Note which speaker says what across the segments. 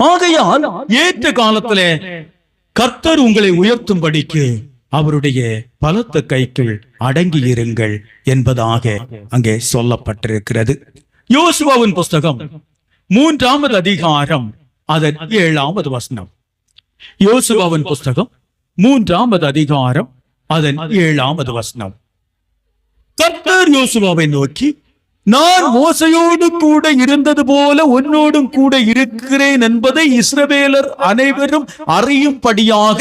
Speaker 1: ஆகையால் ஏற்ற காலத்திலே கர்த்தர் உங்களை உயர்த்தும்படிக்கு அவருடைய பலத்த கைக்குள் அடங்கி இருங்கள் என்பதாக அங்கே சொல்லப்பட்டிருக்கிறது. யோசுவாவின் புஸ்தகம் 3வது அதிகாரம் அதன் 7வது வசனம். யோசுவாவின் புஸ்தகம் 3வது அதிகாரம் அதன் 7வது வசனம். கர்த்தர் யோசுவாவை நோக்கி, நான் மோசையோடு கூட இருந்தது போல உன்னோடும் கூட இருக்கிறேன் என்பதை இஸ்ரவேலர் அனைவரும் அறியும்படியாக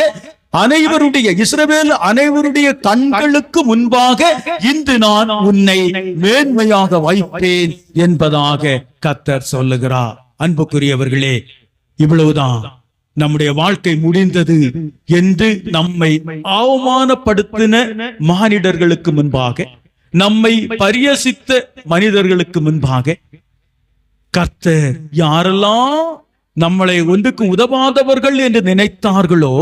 Speaker 1: இஸ்ரவேல் அனைவருடைய கண்களுக்கு முன்பாக இன்று நான் உன்னை மேன்மையாக வைப்பேன் என்பதாக கர்த்தர் சொல்லுகிறார். அன்புக்குரியவர்களே, இவ்வளவுதான் நம்முடைய வாழ்க்கை முடிந்தது என்று நம்மை அவமானப்படுத்தின மானிடர்களுக்கு முன்பாக, நம்மை பரியசித்த மனிதர்களுக்கு முன்பாக கர்த்தர் யாரெல்லாம் நம்மளை ஒன்றுக்கு உதவாதவர்கள் என்று நினைத்தார்களோ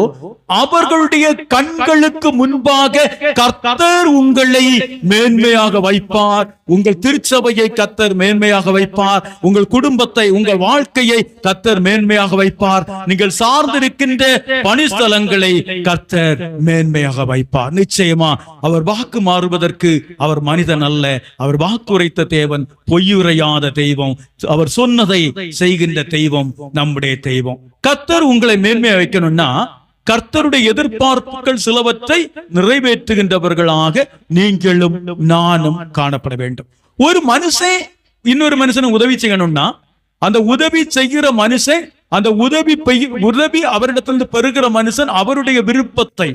Speaker 1: அவர்களுடைய கண்களுக்கு முன்பாக கர்த்தர் உங்களை மேன்மையாக வைப்பார். உங்கள் திருச்சபையை கர்த்தர் மேன்மையாக வைப்பார். உங்கள் குடும்பத்தை, உங்கள் வாழ்க்கையை கர்த்தர் மேன்மையாக வைப்பார். நீங்கள் சார்ந்திருக்கின்ற பணிஸ்தலங்களை கர்த்தர் மேன்மையாக வைப்பார். நிச்சயமா அவர் வாக்கு மாறுவதற்கு அவர் மனிதன் அல்ல. அவர் வாக்குரைத்த தேவன், பொய்யுரையாத தெய்வம், அவர் சொன்னதை செய்கின்ற தெய்வம் நம்முடைய தெய்வம். கர்த்தர் உங்களை மேன்மையா வைக்கணும்னா கர்த்தருடைய எதிர்பார்ப்புகள் சிலவற்றை நிறைவேற்றுகின்றவர்களாக நீங்களும் நானும் காணப்பட வேண்டும். ஒரு மனுஷன் இன்னொரு மனுஷனை உதவி செய்யணும்னா அந்த உதவி செய்கிற மனுஷன், அந்த உதவி அவரிடத்திலிருந்து பெறுகிற மனுஷன் அவருடைய விருப்பத்தை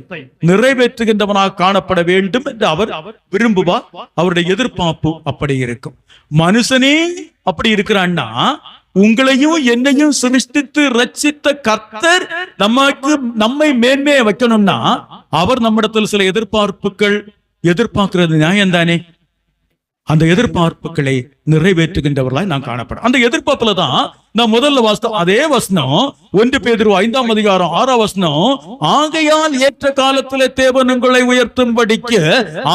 Speaker 1: நிறைவேற்றுகின்றவனாக காணப்பட வேண்டும் என்று அவர் விரும்புவார். அவருடைய எதிர்பார்ப்பு அப்படி இருக்கும். மனுஷனே அப்படி இருக்கிறான்னா உங்களையும் என்னையும் சிருஷ்டித்து ரட்சித்த கர்த்தர் நம்மை மேன்மையை வைக்கணும்னா அவர் நம்மிடத்தில் சில எதிர்பார்க்கிறது நியாயம் தானே? அந்த எதிர்பார்ப்புகளை நிறைவேற்றுகின்றவர்களாய் நாம் காணப்படும். அந்த எதிர்பார்ப்புல தான் நான் முதல்ல வாசித்தோம் அதே வசனம் 1 பேதுரு 5ஆம் அதிகாரம் 6ஆம் வசனம். ஆகையால் ஏற்ற காலத்திலே தேவன் உங்களை உயர்த்தும்படிக்கு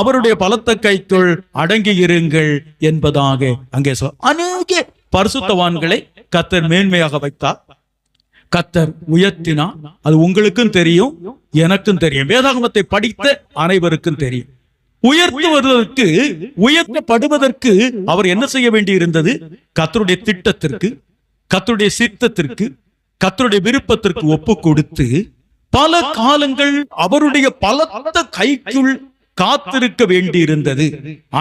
Speaker 1: அவருடைய பலத்த கைக்குள் அடங்கி இருங்கள் என்பதாக அங்கே அநேக பரிசுத்தவான்களை கர்த்தர் மேன்மையாக வைத்தார். கர்த்தர் உயர்த்தினார். அது உங்களுக்கும் தெரியும், எனக்கும் தெரியும், வேதாகமத்தை படித்த அனைவருக்கும் தெரியும். உயர்த்தப்படுவதற்கு அவர் என்ன செய்ய வேண்டி இருந்தது? கர்த்தருடைய திட்டத்திற்கு, கர்த்தருடைய சித்தத்திற்கு, கர்த்தருடைய விருப்பத்திற்கு ஒப்பு கொடுத்து பல காலங்கள் அவருடைய பலத்த கைக்குள் காத்திருக்க வேண்டி இருந்தது,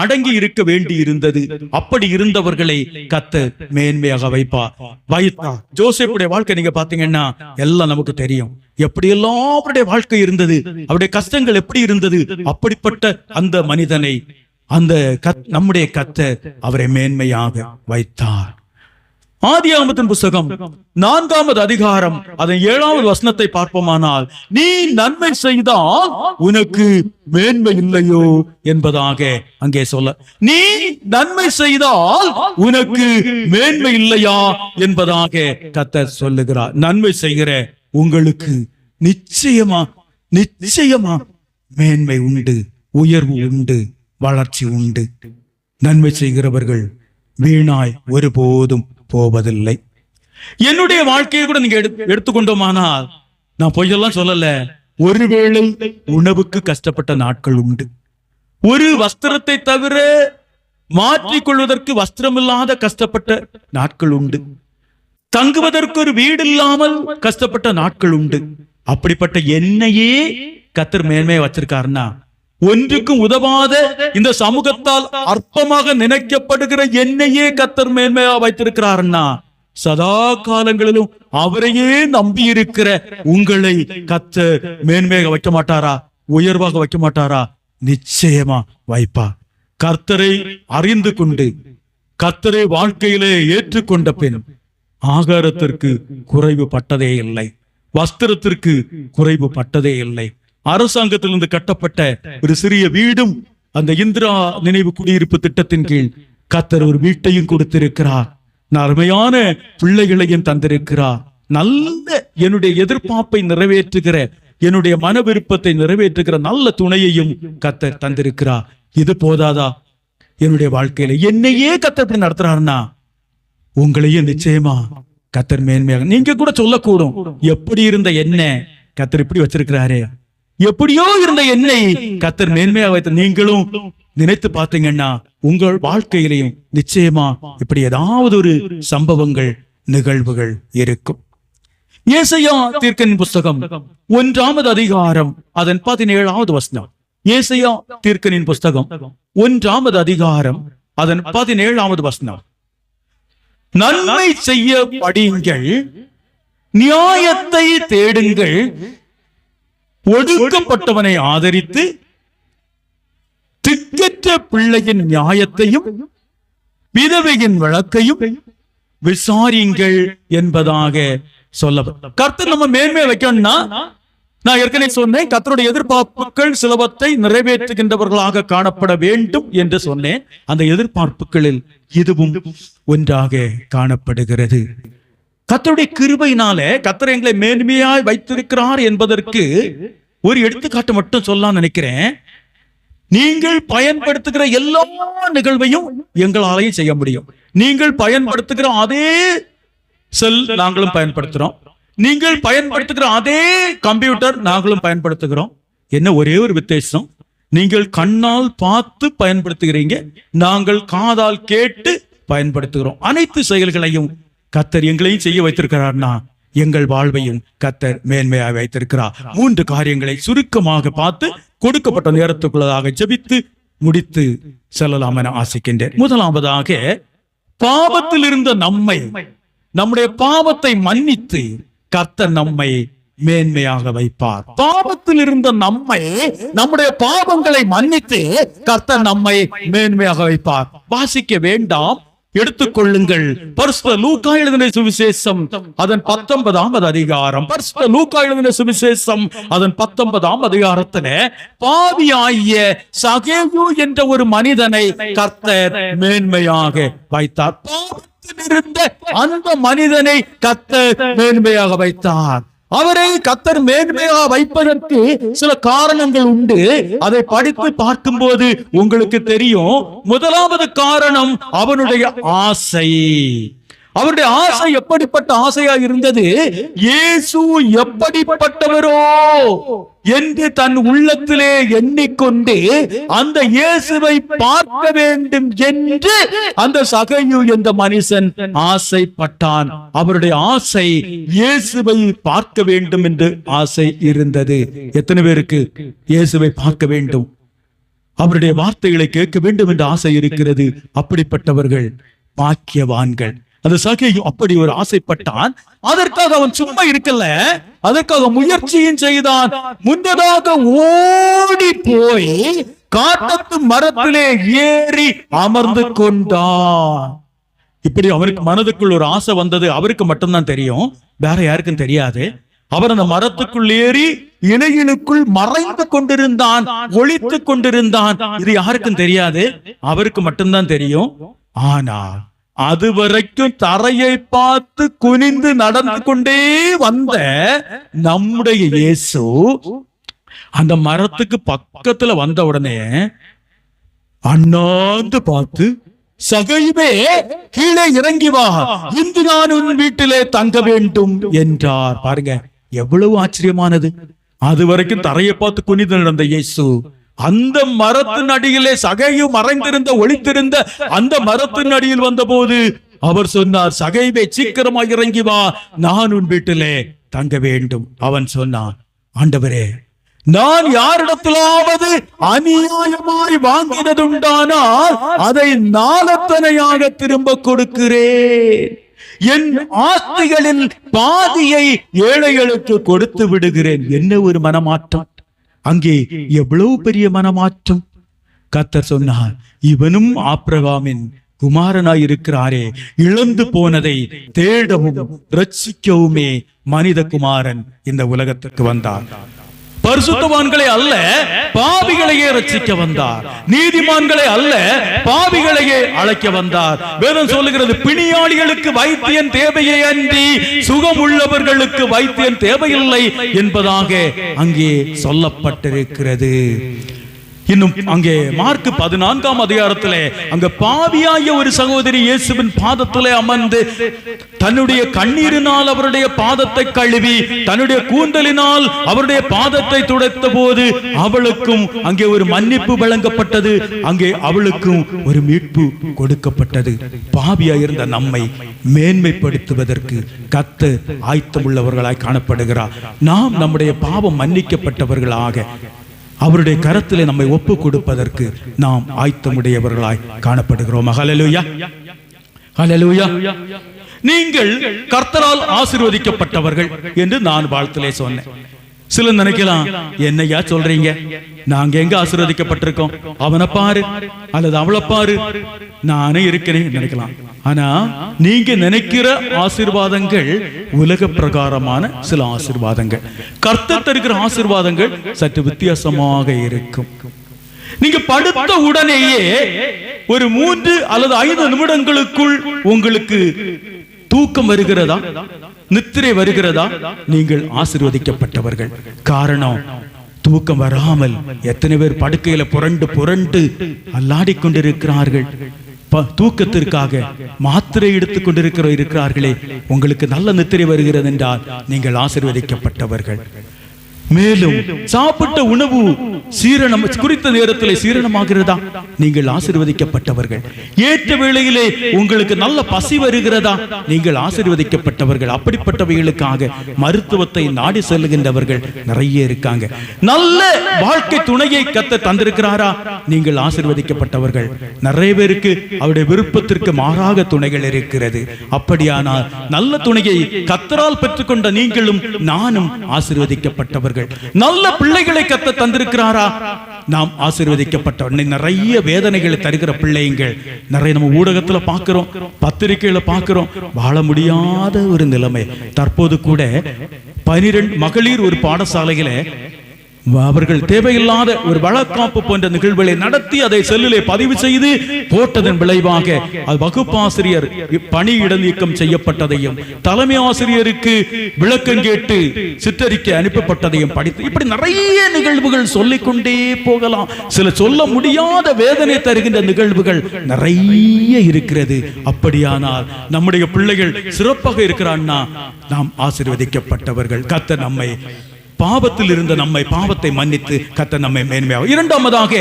Speaker 1: அடங்கி இருக்க வேண்டி இருந்தது. அப்படி இருந்தவர்களை கர்த்தர் மேன்மையாக வைத்தார். ஜோசேப்புடைய வாழ்க்கை நீங்க பாத்தீங்கன்னா எல்லாம் நமக்கு தெரியும். எப்படி எல்லாம் அவருடைய வாழ்க்கை இருந்தது, அவருடைய கஷ்டங்கள் எப்படி இருந்தது. அப்படிப்பட்ட அந்த மனிதனை நம்முடைய கர்த்தர் அவரை மேன்மையாக வைத்தார். ஆதியாகமத்தின் புஸ்தகம் 4வது அதிகாரம் அதன் 7வது வசனத்தை பார்ப்போமானால், நீ நன்மை செய்தால் உனக்கு மேன்மை இல்லையோ என்பதாக அங்கே சொல்ல, நீ நன்மை செய்தால் உனக்கு மேன்மை இல்லையா என்பதாக கர்த்தர் சொல்லுகிறார். நன்மை செய்கிற உங்களுக்கு நிச்சயமா மேன்மை உண்டு, உயர்வு உண்டு, வளர்ச்சி உண்டு. நன்மை செய்கிறவர்கள் வீணாய் ஒருபோதும் போவதில்லை. என்னுடைய வாழ்க்கையை கூட நீங்க எடுத்துக்கொண்டோமானால் நான் பொய்யெல்லாம் சொல்லல. ஒருவேளை உணவுக்கு கஷ்டப்பட்ட நாட்கள் உண்டு. ஒரு வஸ்திரத்தை தவிர மாற்றிக்கொள்வதற்கு வஸ்திரம் இல்லாத கஷ்டப்பட்ட நாட்கள் உண்டு. தங்குவதற்கு ஒரு வீடு இல்லாமல் கஷ்டப்பட்ட நாட்கள் உண்டு. அப்படிப்பட்ட என்னையே கர்த்தர் மேன்மையை வச்சிருக்காருன்னா, ஒன்றுக்கும் உதவாத இந்த சமூகத்தால் அற்பமாக நினைக்கப்படுகிற என்னையே கர்த்தர் மேன்மையா வைத்திருக்கிறார்னா, சதா காலங்களிலும் அவரையே நம்பி இருக்கிற உங்களை கர்த்தர் மேன்மையாக வைக்க மாட்டாரா? உயர்வாக வைக்க மாட்டாரா? நிச்சயமா வைப்பார். கர்த்தரை அறிந்து கொண்டு கர்த்தரை வாழ்க்கையிலே ஏற்றுக்கொண்ட பின் ஆகாரத்திற்கு குறைவு பட்டதே இல்லை, வஸ்திரத்திற்கு குறைவு பட்டதே இல்லை. அரசாங்கத்திலிருந்து கட்டப்பட்ட ஒரு சிறிய வீடும் அந்த இந்திரா நினைவு குடியிருப்பு திட்டத்தின் கீழ் கர்த்தர் ஒரு வீட்டையும் கொடுத்திருக்கிறார். அருமையான பிள்ளைகளையும் தந்திருக்கிறார். நல்ல என்னுடைய எதிர்பார்ப்பை நிறைவேற்றுகிற, என்னுடைய மன விருப்பத்தை நிறைவேற்றுகிற நல்ல துணையையும் கர்த்தர் தந்திருக்கிறார். இது போதாதா? என்னுடைய வாழ்க்கையில என்னையே கர்த்தர் இப்படி நடத்துறாருன்னா உங்களையும் நிச்சயமா கத்தர் மேன்மையாக. நீங்க கூட சொல்லக்கூடும், எப்படி இருந்த என்ன கத்தர் இப்படி வச்சிருக்கிறாரு, எப்படியோ இருந்த என்னை கத்தர் மேன்மையாக வைத்த. நீங்களும் நினைத்து பார்த்தீங்கன்னா உங்கள் வாழ்க்கையிலையும் நிச்சயமா இப்படி ஏதாவது ஒரு சம்பவங்கள் நிகழ்வுகள் இருக்கும். ஏசாயா தீர்க்கனின் புஸ்தகம் 1ஆம் அதிகாரம் அதன் 17ஆவது வசனம். ஏசாயா தீர்க்கனின் புஸ்தகம் 1ஆம் அதிகாரம் அதன் 17ஆவது வசனம். நன்மை செய்ய படியுங்கள், நியாயத்தை தேடுங்கள், ஒடுக்கப்பட்டவனை ஆதரித்து திக்கற்ற பிள்ளையின் நியாயத்தையும் விதவையின் வழக்கையும் விசாரியுங்கள் என்பதாக சொல்லப்பட்ட. கர்த்தர் நம்ம மேன்மை வைக்கணும்னா, நான் ஏற்கனவே சொன்னேன், கர்த்தருடைய எதிர்பார்ப்புகள் சிலவற்றை நிறைவேற்றுகின்றவர்களாக காணப்பட வேண்டும் என்று சொன்னேன். அந்த எதிர்பார்ப்புகளில் இதுவும் ஒன்றாக காணப்படுகிறது. கர்த்தருடைய கிருபையினாலே கர்த்தர் எங்களை மேன்மையாய் வைத்திருக்கிறார் என்பதற்கு ஒரு எடுத்துக்காட்டு மட்டும் சொல்ல நினைக்கிறேன். நீங்கள் பயன்படுத்துகிற எல்லா நிகழ்வையும் எங்களாலையும் செய்ய முடியும். நீங்கள் பயன்படுத்துகிற அதே செல் நாங்களும் பயன்படுத்துறோம், நீங்கள் பயன்படுத்துகிற அதே கம்ப்யூட்டர் நாங்களும் பயன்படுத்துகிறோம். என்ன ஒரே ஒரு வித்தியாசம், நீங்கள் கண்ணால் பார்த்து பயன்படுத்துகிறீங்க, நாங்கள் காதால் கேட்டு பயன்படுத்துகிறோம். அனைத்து செயல்களையும் கர்த்தர் எங்களையும் செய்ய வைத்திருக்கிறார்னா எங்கள் வாழ்வையும் கர்த்தர் மேன்மையாக வைத்திருக்கிறார். 3 காரியங்களை சுருக்கமாக பார்த்து கொடுக்கப்பட்ட நேரத்துக்குள்ளதாக ஜெபித்து முடித்து செல்லலாம் என ஆசைக்கின்றேன். முதலாவதாக, பாவத்தில் இருந்த நம்மை, நம்முடைய பாவத்தை மன்னித்து கர்த்தர் நம்மை மேன்மையாக வைப்பார். பாவத்தில் இருந்த நம்மை, நம்முடைய பாவங்களை மன்னித்து கர்த்தர் நம்மை மேன்மையாக வைப்பார். வாசிக்க வேண்டாம், எடுத்துக்கொள்ளுங்கள். பரிசுத்த லூக்கா எழுதின சுவிசேஷம் அதன் 19ஆம் அதிகாரம். பரிசுத்த லூக்கா எழுதின சுவிசேஷம் அதன் 19ஆம் அதிகாரத்திலே பாவியாகிய சகேயு என்ற ஒரு மனிதனை கர்த்தர் மேன்மையாக வைத்தார். பாவத்தில் இருந்த அந்த மனிதனை கர்த்தர் மேன்மையாக வைத்தார். அவரை கர்த்தர் மேன்மையாக வைப்பதற்கு சில காரணங்கள் உண்டு. அதை படித்து பார்க்கும்போது உங்களுக்கு தெரியும். முதலாவது காரணம் அவனுடைய ஆசை. அவருடைய ஆசை எப்படிப்பட்ட ஆசையா இருந்தது? இயேசு எப்படிப்பட்டவரோ என்று தன் உள்ளத்திலே எண்ணிக்கொண்டு அந்த இயேசுவை பார்க்க வேண்டும் என்று அந்த சகேயு என்ற மனுஷன் ஆசைப்பட்டான். அவருடைய ஆசை இயேசுவை பார்க்க வேண்டும் என்று ஆசை இருந்தது. எத்தனை பேருக்கு இயேசுவை பார்க்க வேண்டும், அவருடைய வார்த்தைகளை கேட்க வேண்டும் என்று ஆசை இருக்கிறது? அப்படிப்பட்டவர்கள் பாக்கியவான்கள். அந்த சகேயு அப்படி ஒரு ஆசைப்பட்டான். அதற்காக அவன் சும்மா இருக்கல, அதற்காக முயற்சியும் செய்தான். முன்னதாக ஓடி போய் காட்டத்து மரத்திலே ஏறி அமர்ந்து கொண்டான். இப்படி அவருக்கு மனதுக்குள் ஒரு ஆசை வந்தது. அவருக்கு மட்டும்தான் தெரியும், வேற யாருக்கும் தெரியாது. அவர் அந்த மரத்துக்குள் ஏறி இலையிலுக்குள் மறைந்து கொண்டிருந்தான், ஒளித்து கொண்டிருந்தான். இது யாருக்கும் தெரியாது, அவருக்கு மட்டும்தான் தெரியும். ஆனால் அதுவரைக்கும் தரையை பார்த்து குனிந்து நடந்து கொண்டே வந்த நம்முடைய இயேசு அந்த மரத்துக்கு பக்கத்துல வந்த உடனே அண்ணாந்து பார்த்து, சகையுமே கீழே இறங்கி வா, இன்று நான் உன் வீட்டிலே தங்க வேண்டும் என்றார். பாருங்க எவ்வளவு ஆச்சரியமானது. அது வரைக்கும் தரையை பார்த்து குனிந்து நடந்த இயேசு அந்த மரத்தின் அடியிலே, சகையு மறைந்திருந்த ஒளித்திருந்த அந்த மரத்தின் அடியில் வந்த போது அவர் சொன்னார், சகைவே சீக்கிரமாக இறங்கி வா, நான் உன் வீட்டிலே தங்க வேண்டும். அவன் சொன்னான், ஆண்டவரே, நான் யாரிடத்திலாவது அநியாயமாய் வாங்கினதுண்டானால் அதை நாலத்தனையாக திரும்ப கொடுக்கிறேன். என் ஆஸ்திகளில் பாதியை ஏழைகளுக்கு கொடுத்து விடுகிறேன். என்ன ஒரு மனமாற்றம்! அங்கே எவ்வளவு பெரிய மனமாற்றம்! கர்த்தர் சொன்னார், இவனும் ஆபிரகாமின் குமாரனாய் இருக்கிறாரே, இழந்து போனதை தேடவும் ரட்சிக்கவுமே மனித குமாரன் இந்த உலகத்துக்கு வந்தார். பரிசுத்தவான்களை அல்ல, பாவிகளையே ரட்சிக்க வந்தார். நீதிமான்களை அல்ல, பாவிகளையே அழைக்க வந்தார். வேதம் சொல்லுகிறது, பிணியாளிகளுக்கு வைத்தியன் தேவையே அன்றி சுகம் உள்ளவர்களுக்கு வைத்தியன் தேவையில்லை என்பதாக அங்கே சொல்லப்பட்டிருக்கிறது. இன்னும் அங்கே மார்க் 14ஆம் அதிகாரத்திலே அங்க பாவியாய ஒரு சகோதரி இயேசுவின் பாதத்திலே அமர்ந்து தன்னுடைய கண்ணீரினால் அவருடைய பாதத்தை கழுவி தன்னுடைய கூந்தலினால் அவருடைய பாதத்தை துடைத்த போது அவளுக்கும் அங்கே ஒரு மன்னிப்பு வழங்கப்பட்டது. அங்கே அவளுக்கும் ஒரு மீட்பு கொடுக்கப்பட்டது. பாவியாய் இருந்த நம்மை மேன்மைப்படுத்துவதற்கு கர்த்தர் ஆயத்தமுள்ளவர்களாய் காணப்படுகிறார். நாம் நம்முடைய பாவம் மன்னிக்கப்பட்டவர்களாக அவருடைய கரத்திலே நம்மை ஒப்பு கொடுப்பதற்கு நாம் ஆயத்தமுடையவர்களாய் காணப்படுகிறோம். ஹல்லேலூயா, ஹல்லேலூயா. நீங்கள் கர்த்தரால் ஆசீர்வதிக்கப்பட்டவர்கள் என்று நான் வாழ்த்திலே சொன்னேன். சில நினைக்கலாம், என்னையா சொல்றீங்க, நாங்க எங்க ஆசீர்வதிக்கப்பட்டிருக்கோம், அவனை பாரு அல்லது அவளை பாரு, நானே இருக்கிறேன் நினைக்கலாம். ஆனா நீங்க நினைக்கிற ஆசீர்வாதங்கள் உலக பிரகாரமான சில ஆசீர்வாதங்கள். கர்த்தர் தருகிற ஆசீர்வாதங்கள் சற்று வித்தியாசமாக இருக்கும். நீங்க படுத்த உடனேயே ஒரு 3 அல்லது 5 நிமிடங்களுக்குள் உங்களுக்கு தூக்கம் வருகிறதா, நித்திரை வருகிறதா, நீங்கள் ஆசீர்வதிக்கப்பட்டவர்கள். காரணம், தூக்கம் வராமல் எத்தனை பேர் படுக்கையில புரண்டு புரண்டு அல்லாடி கொண்டிருக்கிறார்கள். தூக்கத்திற்காக மாத்திரை எடுத்துக் கொண்டிருக்கிறார்களே, உங்களுக்கு நல்ல நித்திரை வருகிறது என்றால் நீங்கள் ஆசீர்வதிக்கப்பட்டவர்கள். மேலும் சாப்பிட்ட உணவு சீரணம் குறித்த நேரத்தில் சீரணமாகிறதா, நீங்கள் ஆசீர்வதிக்கப்பட்டவர்கள். ஏற்ற வேளையிலே உங்களுக்கு நல்ல பசி வருகிறதா, நீங்கள் ஆசீர்வதிக்கப்பட்டவர்கள். அப்படிப்பட்டவைகளுக்காக மருத்துவத்தை நாடி செல்லுகின்றவர்கள் நிறைய இருக்காங்க. நல்ல வாழ்க்கை துணையை கர்த்தர் தந்திருக்கிறாரா, நீங்கள் ஆசீர்வதிக்கப்பட்டவர்கள். நிறைய பேருக்கு அவருடைய விருப்பத்திற்கு மாறாக துணைகள் இருக்கிறது. அப்படியானால் நல்ல துணையை கர்த்தரால் பெற்றுக்கொண்ட நீங்களும் நானும் ஆசீர்வதிக்கப்பட்டவர்கள். நல்ல பிள்ளைகளை கர்த்தர் தந்திருக்கிறாரா, நாம் ஆசீர்வதிக்கப்பட்ட. நிறைய வேதனைகளை தருகிற பிள்ளைகள் நிறைய நம்ம ஊடகத்துல பார்க்கிறோம், பத்திரிகையில பார்க்கிறோம். வாழ முடியாத ஒரு நிலைமை. தற்போது கூட 12 மகளிர் ஒரு பாடசாலையில அவர்கள் தேவையில்லாத ஒரு வழக்காப்பு போன்ற நிகழ்வுகளை நடத்தி அதை செல்லிலே பதிவு செய்து போட்டதன் விளைவாக வகுப்பாசிரியர் பணி இடைநீக்கம் செய்யப்பட்டதையும் தலைமை ஆசிரியருக்கு விளக்கம் கேட்டு சித்தரிக்கை அனுப்பப்பட்டதையும் படித்து, இப்படி நிறைய நிகழ்வுகள் சொல்லிக்கொண்டே போகலாம். சில சொல்ல முடியாத வேதனை தருகின்ற நிகழ்வுகள் நிறைய இருக்கிறது. அப்படியானால் நம்முடைய பிள்ளைகள் சிறப்பாக இருக்கிறான்னா நாம் ஆசீர்வதிக்கப்பட்டவர்கள். கர்த்தர் நம்மை பாவத்தில் இருந்த நம்மை பாவத்தை மன்னித்து கர்த்தர் நம்மை மேன்மையாக. இரண்டாவதாக,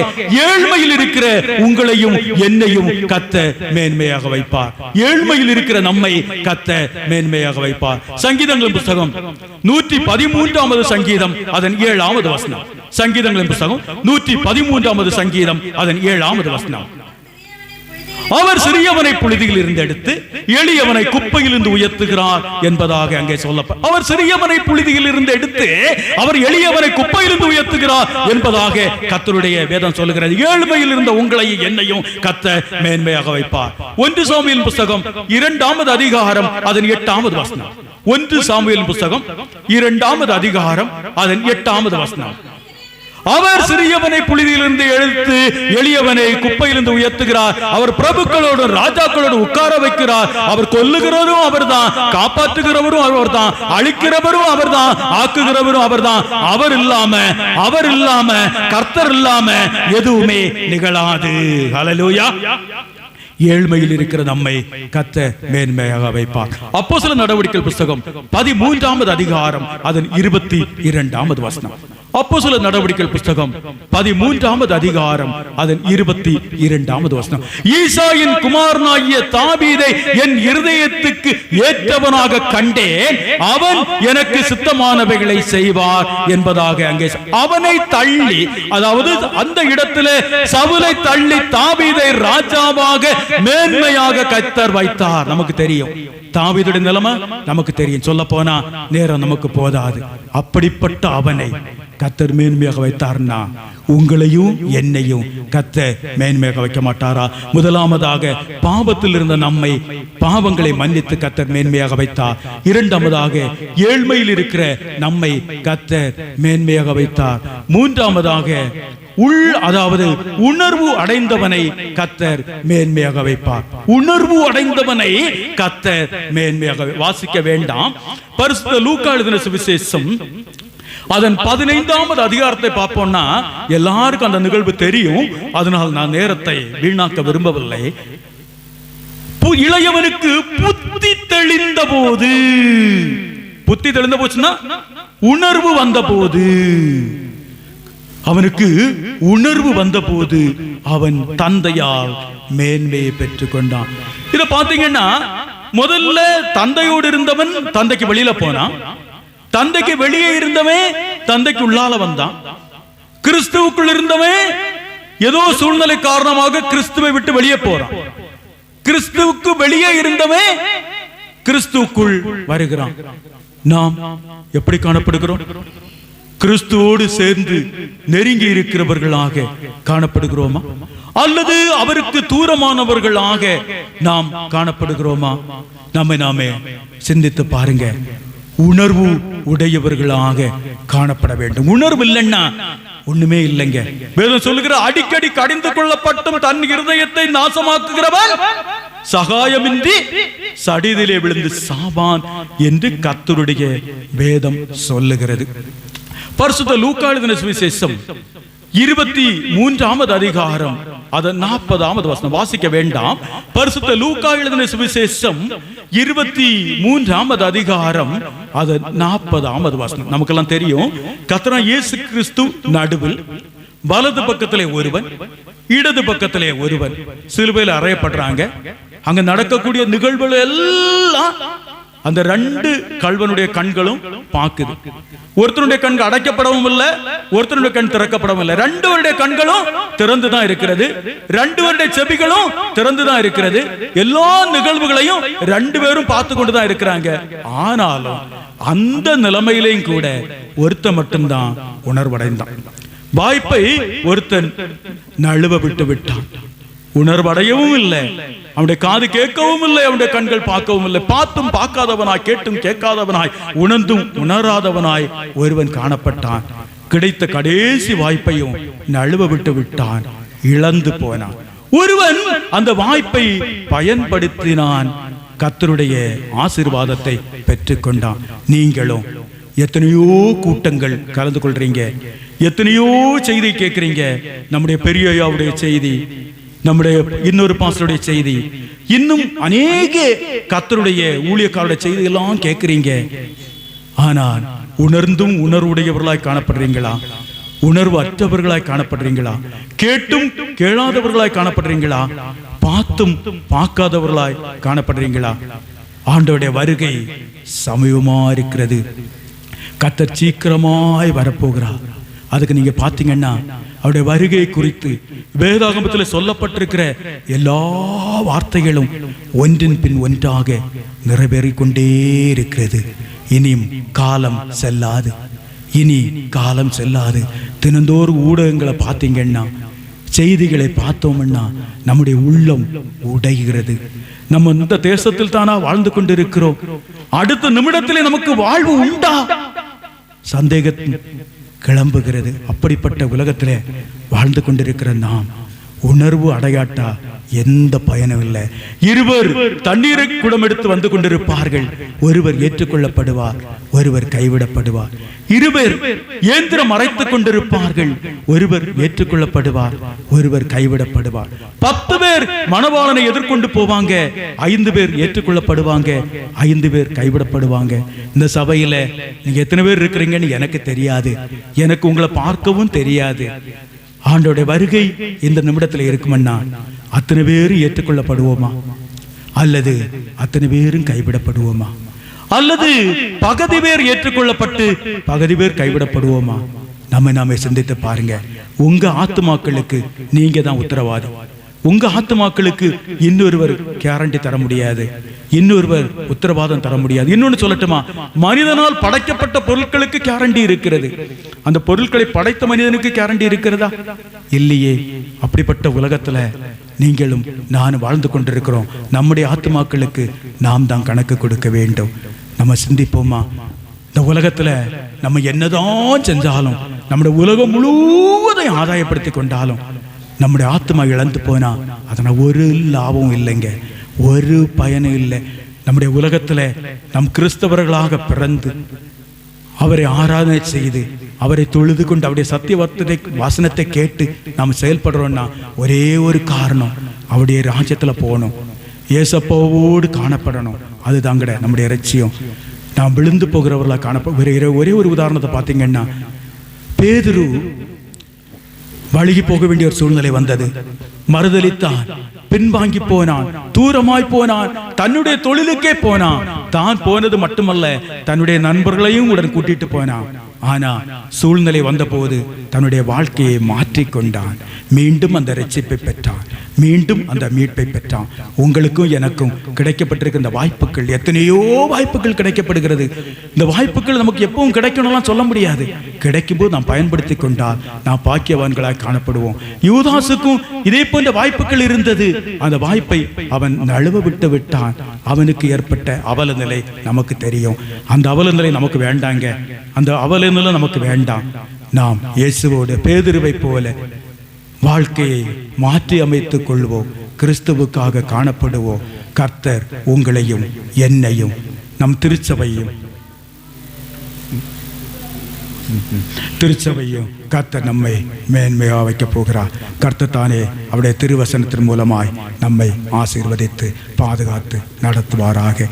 Speaker 1: ஏழ்மையில் இருக்கிற உங்களையும் என்னையும் கர்த்தர் மேன்மையாக வைப்பார். ஏழ்மையில் இருக்கிற நம்மை கர்த்தர் மேன்மையாக வைப்பார். சங்கீதங்களின் புத்தகம் 113வது சங்கீதம் அதன் 7வது வசனம். சங்கீதங்களின் புத்தகம் 113வது சங்கீதம் அதன் 7வது வசனம். அவர் சிறியவனை புழுதியில் இருந்து எடுத்து எளியவனை குப்பையில் இருந்து உயர்த்துகிறார் என்பதாக அங்கே சொல்லப்பட்ட. அவர் சிறியவனை புழுதியில் இருந்து எடுத்து அவர் எளியவனை குப்பையில் இருந்து உயர்த்துகிறார் என்பதாக கர்த்தருடைய வேதம் சொல்லுகிறது. ஏழ்மையில் இருந்த உங்களையும் என்னையும் கர்த்தர் மேன்மையாக வைப்பார். 1 சாமுவேல் புத்தகம் 2வது அதிகாரம் அதன் 8வது வசனம். 1 சாமுவேல் புத்தகம் 2வது அதிகாரம் அதன் 8வது வசனம். அவர் சிறியவனை புழுதியிலிருந்து எழுத்து எளியவனை குப்பையிலிருந்து உயர்த்துகிறார். அவர் பிரபுக்களோடு ராஜாக்களோடு உட்கார வைக்கிறார். அவர் கொல்லுகிறவரும் அவர்தான், காப்பாற்றுகிறவரும் அவர்தான், அழிக்கிறவரும் அவர்தான், ஆக்குகிறவரும் அவர்தான். அவர் இல்லாம கர்த்தர் இல்லாம எதுவுமே நிகழாது. ஹல்லேலூயா. ஏழ்மையில் இருக்கிற நம்மை கர்த்தர் மேன்மையாக வைப்பார். அப்போஸ்தலர் நடவடிக்கைகள் புத்தகம் 13வது அதிகாரம் அதன் 22வது வசனம். அப்போஸ்தலர் நடவடிக்கைகள் புத்தகம் 13வது அதிகாரம் அதன் 22வது வசனம். ஈசாயின் குமாரனாகிய தாவீதை என் இருதயத்துக்கு ஏற்றவனாக கண்டேன், அவன் எனக்கு சித்தமானவைகளை செய்வார் என்பதாக அங்கே அவனை தள்ளி, அதாவது அந்த இடத்திலே சவுலை தள்ளி தாவீதை ராஜாவாக மேன்மையாக கர்த்தர் வைத்தார். நமக்கு தெரியும் தாவீதுடைய நிலைமை, நமக்கு தெரியும். சொல்ல போனா நேரம் நமக்கு போதாது. அப்படிப்பட்ட அவனை கர்த்தர் மேன்மையாக வைத்தார்னா உங்களையும் என்னையும் கர்த்தர் மேன்மையாக வைக்க மாட்டாரா? முதலாவதாக பாவத்தில் இருந்த நம்மை பாவங்களை மன்னித்து கர்த்தர் மேன்மையாக வைத்தார். இரண்டாவதாக ஏழ்மையில் இருக்கிற நம்மை கர்த்தர் மேன்மையாக வைத்தார். மூன்றாவதாக அதாவது உணர்வு அடைந்தவனை கர்த்தர் மேன்மையாக வைப்பார். உணர்வு அடைந்தவனை கர்த்தர் மேன்மையாக. வாசிக்க வேண்டாம், பரிசுத்த லூக்கா எழுதின சுவிசேஷம் அதன் 15வது அதிகாரத்தை பார்ப்போம்னா எல்லாருக்கும் அந்த நிகழ்வு தெரியும். அதனால் நான் நேரத்தை வீணாக்க விரும்பவில்லை. இளையவனுக்கு புத்தி தெளிந்த போது, புத்தி தெளிந்த போச்சுன்னா உணர்வு வந்த போது, அவனுக்கு உணர்வு வந்த போது அவன் தந்தையால் மேன்மையை பெற்றுக் கொண்டான். இத பாத்தீங்கன்னா முதல்ல தந்தையோடு இருந்தவன் தந்தைக்கு வெளியில போனான், தந்தைக்கு வெளியே இருந்தவன் தந்தைக்கு உள்ளால வந்தான். கிறிஸ்துவுக்குள் இருந்தவன் ஏதோ சூழ்நிலை காரணமாக கிறிஸ்துவை விட்டு வெளியே போறான். கிறிஸ்துவுக்கு வெளியே இருந்தவன் கிறிஸ்துவுக்குள் வருகிறான். நாம் எப்படி காணப்படுகிறோம்? கிறிஸ்துவோடு சேர்ந்து நெருங்கி இருக்கிறவர்களாக காணப்படுகிறோமா, அல்லது அவருக்கு தூரமானவர்களாக நாம் காணப்படுகிறோமா? நாமே சிந்தித்து பாருங்க. உணர்வு உடையவர்களாக காணப்பட வேண்டும். உணர்வு இல்லைன்னா ஒண்ணுமே இல்லைங்க. வேதம் சொல்லுகிற அடிக்கடி கடிந்து கொள்ளப்பட்டும் தன் இருதயத்தை நாசமாக்குகிறவன் சகாயமின்றி சடிதிலே விழுந்து சாவான் என்று கர்த்தருடைய வேதம் சொல்லுகிறது. பரிசுத்த லூக்கா எழுதின சுவிசேஷம் 23வது அதிகாரம் அது 40வது வசனம். வாசிக்க வேண்டாம். பரிசுத்த லூக்கா எழுதின சுவிசேஷம் 23வது அதிகாரம் அது 40வது வசனம். நமக்கெல்லாம் தெரியும், கர்த்தராகிய இயேசு கிறிஸ்து நடுவில், வலது பக்கத்திலே ஒருவன், இடது பக்கத்திலே ஒருவன் சிலுவையில் அறையப்படுறாங்க. அங்க நடக்கக்கூடிய நிகழ்வுகள் எல்லாம் அந்த 2 கள்வனுடைய கண்களும் பார்க்குது. ஒருத்தருடைய கண் அடைக்கப்படவும் இல்லை, ஒருத்தருடைய கண் திறக்கப்படவும் இல்லை. 2 பேருடைய கண்களும் திறந்துதான் இருக்கிறது, 2 பேருடைய செவிகளும் திறந்துதான் இருக்கிறது. எல்லா நிகழ்வுகளையும் 2 பேரும் பார்த்து கொண்டுதான் இருக்கிறாங்க. ஆனாலும் அந்த நிலைமையிலையும் கூட ஒருத்தன் மட்டும்தான் உணர்வடைந்தான். வாய்ப்பை ஒருத்தன் நழுவ விட்டு விட்டான். உணர்வடையவும் இல்லை, அவனுடைய காது கேட்கவும் இல்லை, அவனுடைய கண்கள் பார்க்கவும் இல்லை. பார்த்தும் பார்க்காதவனாய், கேட்டும் கேட்காதவனாய், உணர்ந்தும் உணராதவனாய் ஒருவன் காணப்பட்டான். கிடைத்த கடைசி வாய்ப்பையும் நழுவ விட்டு விட்டான், இழந்து போனான். ஒருவன் அந்த வாய்ப்பை பயன்படுத்தினான், கர்த்தருடைய ஆசீர்வாதத்தை பெற்றுக்கொண்டான். நீங்களும் எத்தனையோ கூட்டங்கள் கலந்து கொள்றீங்க, எத்தனையோ செய்தி கேட்கிறீங்க. நம்முடைய பெரிய ஐயாவுடைய செய்தி, நம்முடைய இன்னொரு பாஸ்டருடைய செய்தி, இன்னும் அநேக கர்த்தருடைய ஊழியக்காரருடைய செய்தி எல்லாம் கேட்கிறீங்க. ஆனால் உணர்ந்தும் உணர்வுடையவர்களாய் காணப்படுறீங்களா? உணர்வு அற்றவர்களாய் காணப்படுறீங்களா? கேட்டும் கேளாதவர்களாய் காணப்படுறீங்களா? பார்த்தும் பார்க்காதவர்களாய் காணப்படுறீங்களா? ஆண்டவருடைய வருகை சமீபமா இருக்கிறது. கர்த்தர் சீக்கிரமாய் வரப்போகிறார். அதுக்கு நீங்க பாத்தீங்கன்னா அவருடைய வருகை குறித்து வேதாகமத்தில் சொல்லப்பட்டிருக்கிற எல்லா வார்த்தைகளும் ஒன்றின் பின் ஒன்றாக நிறைவேறிக்கொண்டே இருக்கிறது. இனியும் காலம் செல்லாது, இனி காலம் செல்லாது. தினந்தோறும் ஊடகங்களை பார்த்தீங்கன்னா, செய்திகளை பார்த்தோம்னா நம்முடைய உள்ளம் உடைகிறது. நம்ம இந்த தேசத்தில் தானா வாழ்ந்து கொண்டிருக்கிறோம்? அடுத்த நிமிடத்திலே நமக்கு வாழ்வு உண்டா? சந்தேகம் கிளம்புகிறது. அப்படிப்பட்ட உலகத்திலே வாழ்ந்து கொண்டிருக்கிற நாம் உணர்வு அடையாட்டா எந்த பயனும் இல்லை. இருவர் தண்ணீரை குடம் எடுத்து வந்து கொண்டிருப்பார்கள். ஒருவர் ஏற்றுக்கொள்ளப்படுவார், ஒருவர் கைவிடப்படுவார். இருவர் இயந்திரம் மறைத்துக் கொண்டிருப்பார்கள். ஒருவர் ஏற்றுக்கொள்ளப்படுவார், ஒருவர் கைவிடப்படுவார். 10 பேர் மணவாளனை எதிர்கொண்டு போவாங்க, 5 பேர் ஏற்றுக்கொள்ளப்படுவாங்க, 5 பேர் கைவிடப்படுவாங்க. இந்த சபையில நீங்க எத்தனை பேர் இருக்கிறீங்கன்னு எனக்கு தெரியாது, எனக்கு உங்களை பார்க்கவும் தெரியாது. ஆண்டோட வருகை இந்த நிமிடத்தில் இருக்குமன்னா அத்தனை பேரும் ஏற்றுக்கொள்ளப்படுவோமா, அல்லது அத்தனை பேரும் கைவிடப்படுவோமா, அல்லது பகுதி பேர் ஏற்றுக்கொள்ளப்பட்டு பகுதி பேர் கைவிடப்படுவோமா? நாமே சிந்தித்து பாருங்க. உங்க ஆத்துமாக்களுக்கு நீங்க தான் உத்தரவாதி. உங்க ஆத்துமாக்களுக்கு இன்னொருவர் கேரண்டி தர முடியாது, இன்னொருவர் உத்தரவாதம் தர முடியாது. இன்னொன்னு சொல்லட்டுமா, மனிதனால் படைக்கப்பட்ட பொருட்களுக்கு கேரண்டி இருக்கிறது. அந்த பொருட்களை படைத்த மனிதனுக்கு கேரண்டி இருக்கிறதா? இல்லையே. அப்படிப்பட்ட உலகத்துல நீங்களும் நானும் வாழ்ந்து கொண்டிருக்கிறோம். நம்முடைய ஆத்துமாக்களுக்கு நாம் தான் கணக்கு கொடுக்க வேண்டும். நம்ம சிந்திப்போமா? இந்த உலகத்துல நம்ம என்னதான் செஞ்சாலும், நம்முடைய உலகம் முழுவதையும் ஆதாயப்படுத்தி கொண்டாலும், நம்முடைய ஆத்மா இழந்து போனா அதனால ஒரு லாபமும் இல்லைங்க, ஒரு பயனும் இல்லை. நம்முடைய உலகத்துல நம் கிறிஸ்தவர்களாக பிறந்து அவரை ஆராதனை செய்து அவரை தொழுது கொண்டு அவருடைய சத்திய வசனத்தை கேட்டு நாம் செயல்படுறோம்னா ஒரே ஒரு காரணம், அவருடைய ராஜ்யத்தில் போகணும், ஏசப்பாவோடு காணப்படணும். அது தாங்கட நம்முடைய இறைச்சியம். நாம் விழுந்து போகிறவர்களாக காணப்பட. ஒரே ஒரு உதாரணத்தை பார்த்தீங்கன்னா, பேதுரு வழுகி போக வேண்டிய ஒரு சூழ்நிலை வந்தது. மறுதலித்தான், பின்வாங்கி போனான், தூரமாய் போனான், தன்னுடைய தொழிலுக்கே போனான். தான் போனது மட்டுமல்ல, தன்னுடைய நண்பர்களையும் உடன் கூட்டிட்டு போனான். ஆனா சூழ்நிலை வந்த போது தன்னுடைய வாழ்க்கையை மாற்றிக்கொண்டான். மீண்டும் அந்த ரட்சிப்பை பெற்றான், மீண்டும் அந்த மீட்பை பெற்றான். உங்களுக்கும் எனக்கும் கிடைக்கப்பட்டிருக்க இந்த வாய்ப்புகள், எத்தனையோ வாய்ப்புகள் கிடைக்கப்படுகிறது. இந்த வாய்ப்புகள் நமக்கு எப்பவும் கிடைக்கணும்லாம் சொல்ல முடியாது. கிடைக்கும் போது நாம் பயன்படுத்தி கொண்டால் நாம் பாக்கியவான்களாய் காணப்படுவோம். யூதாசுக்கும் இதே போன்ற வாய்ப்புகள் இருந்தது. அந்த வாய்ப்பை அவன் நழுவ விட்டு விட்டான். அவனுக்கு ஏற்பட்ட அவல நிலை நமக்கு தெரியும். அந்த அவல நிலை நமக்கு வேண்டாங்க. அந்த அவல நிலை நமக்கு வேண்டாம். நாம் இயேசுவோடு பேதுருவை போல வாழ்க்கையை மாற்றி அமைத்துக் கொள்வோம். கிறிஸ்துவுக்காக காணப்படுவோம். கர்த்தர் உங்களையும் என்னையும் நம் திருச்சபையும் கர்த்தர் நம்மை மேன்மையாக வைக்கப் போகிறார். கர்த்தர் தானே அவருடைய திருவசனத்தின் மூலமாய் நம்மை ஆசீர்வதித்து பாதுகாத்து நடத்துவாராக.